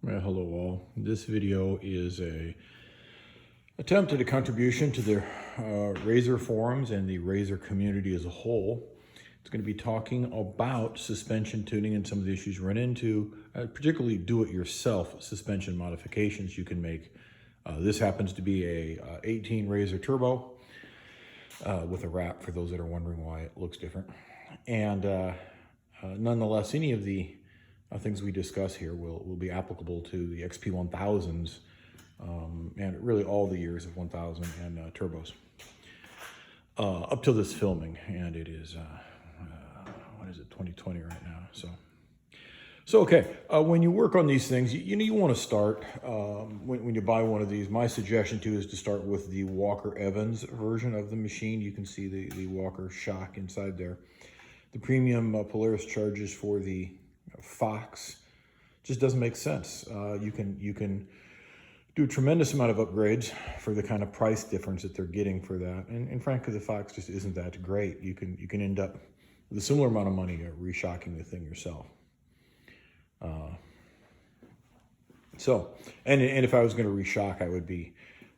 Well, hello all. This video is a attempt at a contribution to the Razor forums and the Razor community as a whole. It's going to be talking about suspension tuning and some of the issues you run into, particularly do-it-yourself suspension modifications you can make. This happens to be a 18 Razor Turbo with a wrap, for those that are wondering why it looks different. And nonetheless, any of the things we discuss here will be applicable to the XP 1000s and really all the years of 1000 and turbos up till this filming, and it is what is it, 2020 right now. So okay, when you work on these things, you want to start when you buy one of these. My suggestion too is to start with the Walker Evans version of the machine. You can see the Walker shock inside there. The premium Polaris charges for the Fox just doesn't make sense. You can do a tremendous amount of upgrades for the kind of price difference that they're getting for that, and frankly, the Fox just isn't that great. You can end up with a similar amount of money reshocking the thing yourself. And if I was going to reshock, I would be,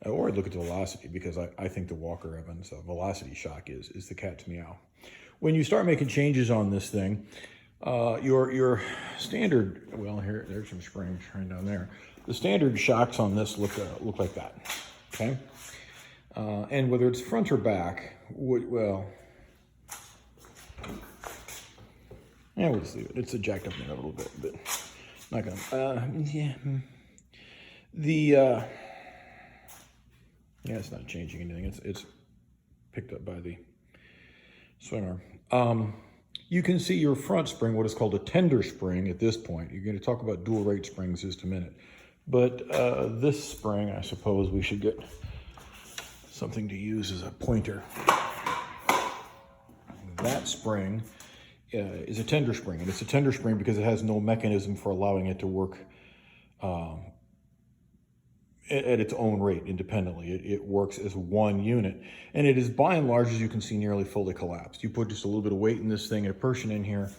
or I'd look at the velocity, because I think the Walker Evans velocity shock is the cat's meow. When you start making changes on this thing, your standard, well, there's some springs right down there. The standard shocks on this look like that, okay? And whether it's front or back, well, yeah, we'll just leave it. It's a jacked up there a little bit, but not gonna, yeah. Yeah, it's not changing anything. It's picked up by the swing arm. You can see your front spring, what is called a tender spring at this point. You're going to talk about dual rate springs in just a minute. But this spring, I suppose we should get something to use as a pointer. That spring is a tender spring, and it's a tender spring because it has no mechanism for allowing it to work at its own rate independently. It works as one unit, and it is by and large, as you can see, nearly fully collapsed. You put just a little bit of weight in this thing and a person in here,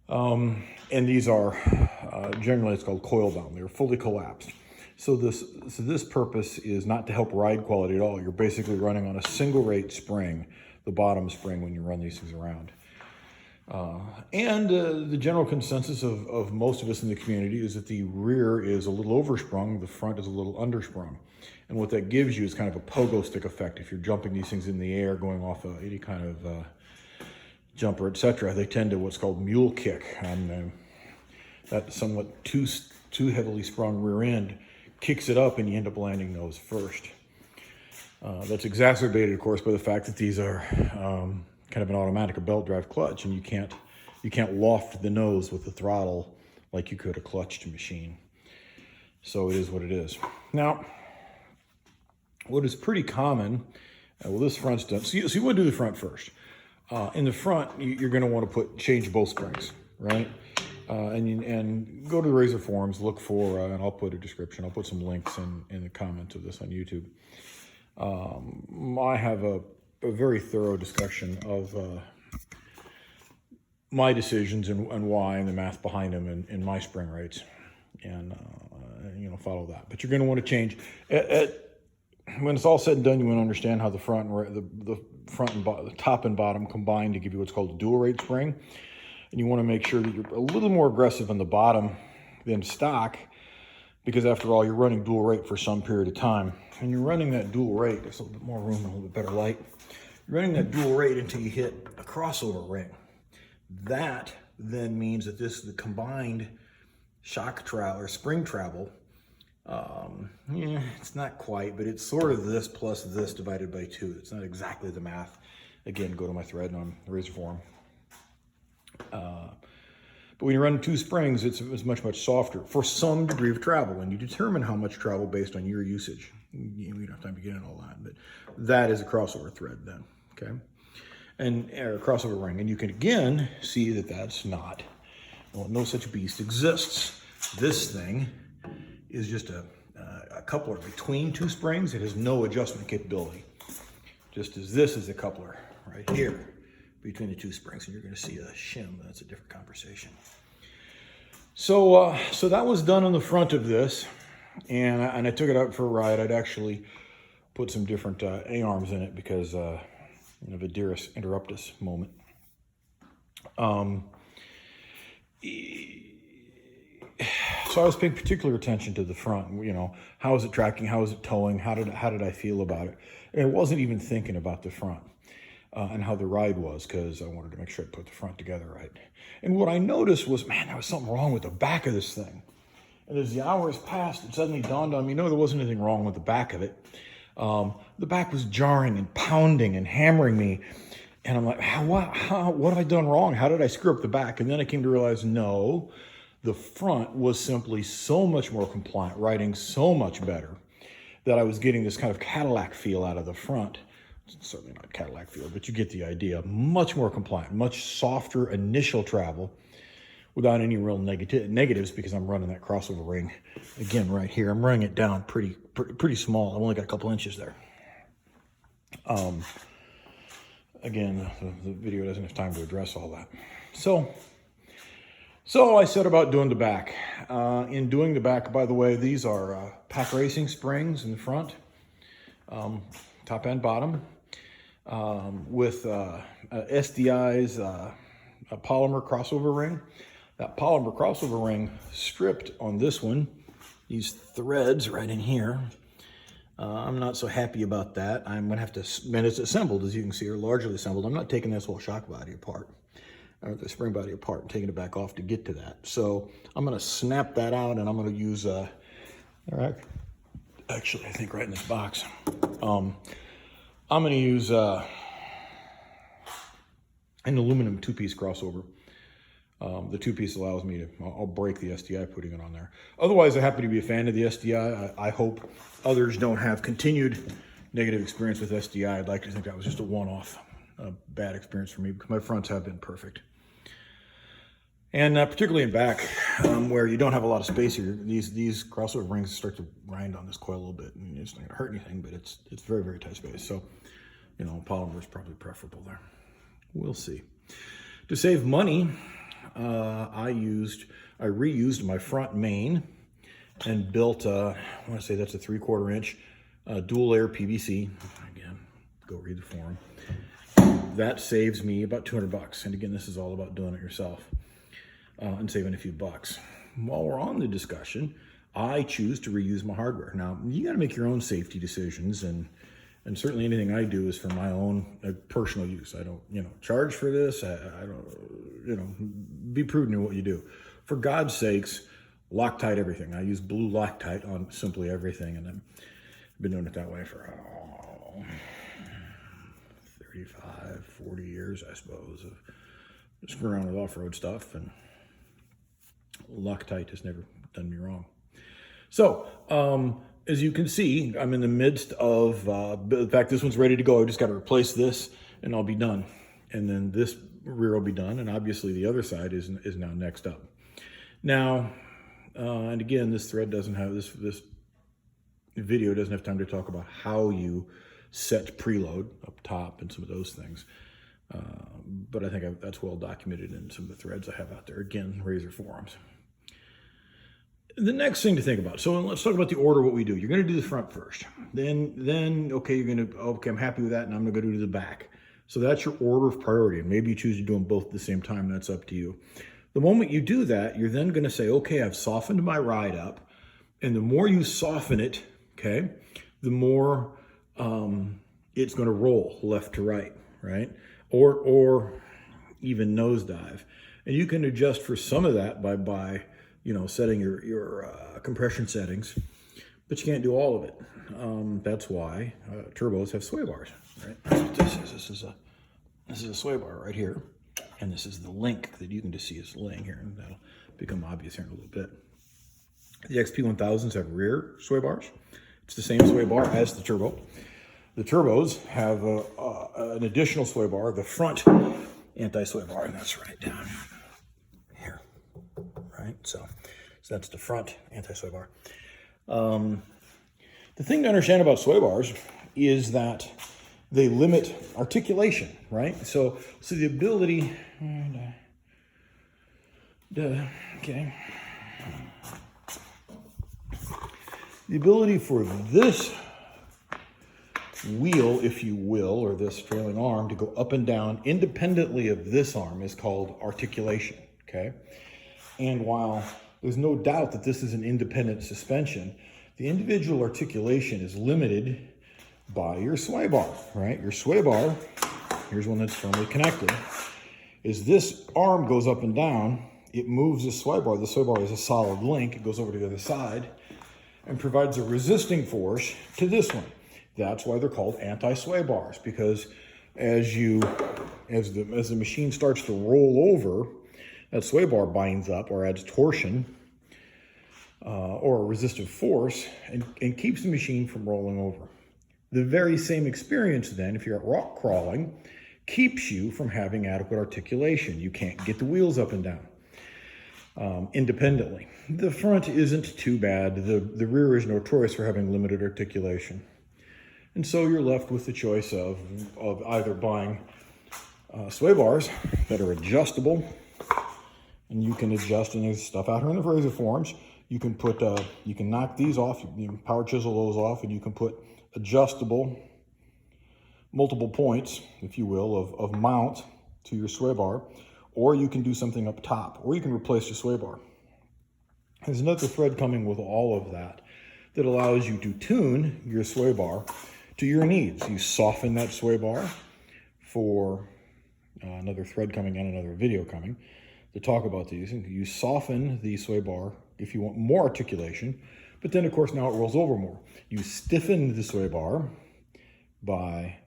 and these are generally, it's called coil bound. They're fully collapsed. So this purpose is not to help ride quality at all. You're basically running on a single rate spring, the bottom spring, when you run these things around. The general consensus of most of us in the community is that the rear is a little oversprung, the front is a little undersprung. And what that gives you is kind of a pogo stick effect. If you're jumping these things in the air, going off any kind of jumper, etc., they tend to what's called mule kick. And that somewhat too heavily sprung rear end kicks it up, and you end up landing nose first. That's exacerbated, of course, by the fact that these are kind of an automatic, a belt drive clutch, and you can't loft the nose with the throttle like you could a clutched machine. So it is what it is. Now, what is pretty common, well, this front's done. So you want to do the front first. In the front, you're going to want to change both springs, right? And go to the Razor forums, look for, and I'll put a description, I'll put some links in the comments of this on YouTube. I have a very thorough discussion of my decisions and why, and the math behind them, and my spring rates, and follow that. But you're going to want to change when it's all said and done. You want to understand how the front and the top and bottom combine to give you what's called a dual rate spring, and you want to make sure that you're a little more aggressive on the bottom than stock, because after all, you're running dual rate for some period of time, and you're running that dual rate. There's a little bit more room and a little bit better light. You're running that dual rate until you hit a crossover ring. That then means that the combined shock travel or spring travel, it's not quite, but it's sort of this plus this divided by 2. It's not exactly the math. Again, go to my thread on the Razor forum. But when you run 2 springs, it's much softer for some degree of travel, and you determine how much travel based on your usage. We don't have time to get into all that, but that is a crossover thread then, okay? And a crossover ring, and you can again see that that's not, well, no such beast exists. This thing is just a coupler between 2 springs. It has no adjustment capability, just as this is a coupler right here between the 2 springs, and you're going to see a shim. That's a different conversation. So that was done on the front of this, and I took it out for a ride. I'd actually put some different A-arms in it because of a dearest interruptus moment. So I was paying particular attention to the front. How is it tracking? How is it towing? How did I feel about it? And I wasn't even thinking about the front and how the ride was, because I wanted to make sure I put the front together right. And what I noticed was, man, there was something wrong with the back of this thing. And as the hours passed, it suddenly dawned on me, no, there wasn't anything wrong with the back of it. The back was jarring and pounding and hammering me. And I'm like, what have I done wrong? How did I screw up the back? And then I came to realize, no, the front was simply so much more compliant, riding so much better, that I was getting this kind of Cadillac feel out of the front. It's certainly not Cadillac feel, but you get the idea. Much more compliant, much softer initial travel without any real negatives, because I'm running that crossover ring again right here. I'm running it down pretty small. I've only got a couple inches there. Again, the video doesn't have time to address all that. So I set about doing the back. In doing the back, by the way, these are Pack Racing springs in the front, top and bottom, with SDI's a polymer crossover ring. That polymer crossover ring stripped on this one, these threads right in here. I'm not so happy about that. I'm gonna have to, and it's assembled, as you can see, or largely assembled. I'm not taking this whole shock body apart, or the spring body apart, and taking it back off to get to that. So I'm gonna snap that out, and I'm gonna use, all right, actually, I think right in this box. I'm gonna use an aluminum two-piece crossover. The two-piece allows me to, I'll break the SDI putting it on there. Otherwise, I happen to be a fan of the SDI. I hope others don't have continued negative experience with SDI. I'd like to think that was just a one-off bad experience for me, because my fronts have been perfect. And particularly in back, where you don't have a lot of space here, these crossover rings start to grind on this coil a little bit. And it's not going to hurt anything, but it's very, very tight space. So, polymer is probably preferable there. We'll see. To save money, I reused my front main and built I want to say that's a 3/4 inch dual layer PVC. Again, go read the forum. That saves me about $200. And again, this is all about doing it yourself and saving a few bucks. While we're on the discussion, I choose to reuse my hardware. Now, you got to make your own safety decisions, and certainly anything I do is for my own personal use. I don't, charge for this. I don't, be prudent in what you do. For God's sakes, Loctite everything. I use blue Loctite on simply everything, and I've been doing it that way for 35, 40 years, I suppose, of screwing around with off-road stuff, and Loctite has never done me wrong. So, as you can see, I'm in the midst of, in fact, this one's ready to go. I just got to replace this and I'll be done. And then this rear will be done. And obviously the other side is now next up. Now, and again, this thread doesn't have, this video doesn't have time to talk about how you set preload up top and some of those things. But I think that's well documented in some of the threads I have out there. Again, Razor forums. The next thing to think about, so let's talk about the order of what we do. You're going to do the front first. Then okay, I'm happy with that, and I'm going to go do the back. So that's your order of priority. And maybe you choose to do them both at the same time. That's up to you. The moment you do that, you're then going to say, okay, I've softened my ride up. And the more you soften it, okay, the more it's going to roll left to right, right? Or even nosedive. And you can adjust for some of that by setting your compression settings, but you can't do all of it. That's why turbos have sway bars, right? This is a sway bar right here, and this is the link that you can just see is laying here, and that'll become obvious here in a little bit. The XP1000s have rear sway bars. It's the same sway bar as the turbo. The turbos have an additional sway bar, the front anti-sway bar, and that's right down here, right? So that's the front anti-sway bar. The thing to understand about sway bars is that they limit articulation, right? So the ability, okay, The ability for this wheel, if you will, or this trailing arm to go up and down independently of this arm is called articulation, okay? And while there's no doubt that this is an independent suspension, the individual articulation is limited by your sway bar, right? Your sway bar, here's one that's firmly connected, is this arm goes up and down, it moves the sway bar. The sway bar is a solid link. It goes over to the other side and provides a resisting force to this one. That's why they're called anti-sway bars, because as the machine starts to roll over, that sway bar binds up or adds torsion or a resistive force and keeps the machine from rolling over. The very same experience then, if you're at rock crawling, keeps you from having adequate articulation. You can't get the wheels up and down independently. The front isn't too bad. The rear is notorious for having limited articulation. And so you're left with the choice of either buying sway bars that are adjustable, and you can adjust, and there's stuff out here in the razor forms. You can put, you can knock these off, you can power chisel those off, and you can put adjustable multiple points, if you will, of mount to your sway bar, or you can do something up top, or you can replace your sway bar. There's another thread coming with all of that that allows you to tune your sway bar to your needs. You soften that sway bar for another thread coming and another video coming to talk about these. And you soften the sway bar if you want more articulation, but then of course now it rolls over more. You stiffen the sway bar by,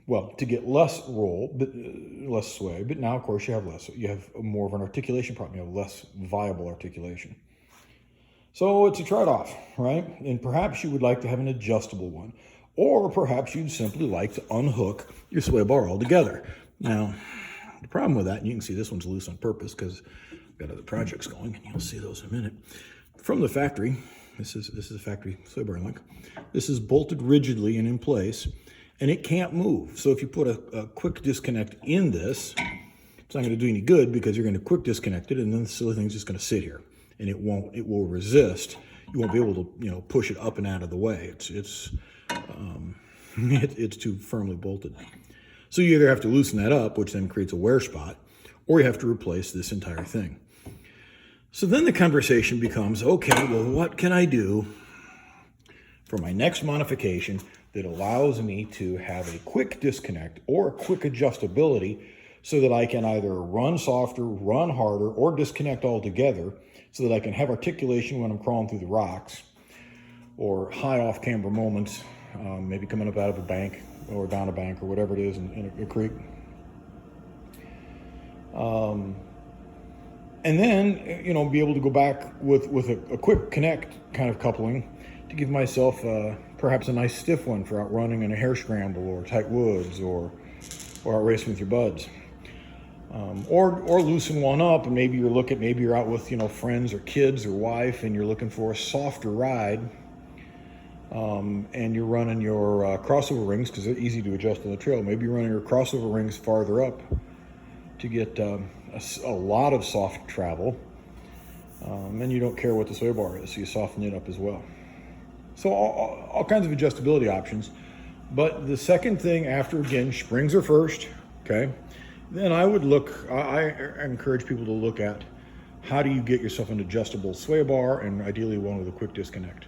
well, to get less roll, but less sway, but now of course you have more of an articulation problem. You have less viable articulation. So it's a trade-off, right? And perhaps you would like to have an adjustable one, or perhaps you'd simply like to unhook your sway bar altogether. Now, the problem with that, and you can see this one's loose on purpose because I've got other projects going, and you'll see those in a minute. From the factory, this is a factory sway bar link. This is bolted rigidly and in place, and it can't move. So if you put a quick disconnect in this, it's not going to do any good because you're going to quick disconnect it, and then the silly thing's just going to sit here. And it will resist. You won't be able to, push it up and out of the way. It's too firmly bolted. So you either have to loosen that up, which then creates a wear spot, or you have to replace this entire thing. So then the conversation becomes, okay, well, what can I do for my next modification that allows me to have a quick disconnect or a quick adjustability so that I can either run softer, run harder, or disconnect altogether, so that I can have articulation when I'm crawling through the rocks, or high off camber moments, maybe coming up out of a bank or down a bank or whatever it is in a creek. And then, be able to go back with a quick connect kind of coupling to give myself perhaps a nice stiff one for out running in a hare scramble or tight woods or out racing with your buds. Or loosen one up, and maybe you're out with friends or kids or wife, and you're looking for a softer ride, and you're running your crossover rings because they're easy to adjust on the trail. Maybe you're running your crossover rings farther up to get a lot of soft travel, and you don't care what the sway bar is, so you soften it up as well. So all kinds of adjustability options. But the second thing after, again, springs are first, okay? Then I encourage people to look at how do you get yourself an adjustable sway bar, and ideally one with a quick disconnect.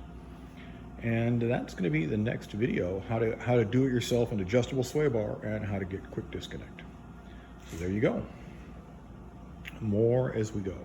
And that's going to be the next video, how to do it yourself, an adjustable sway bar, and how to get quick disconnect. So there you go. More as we go.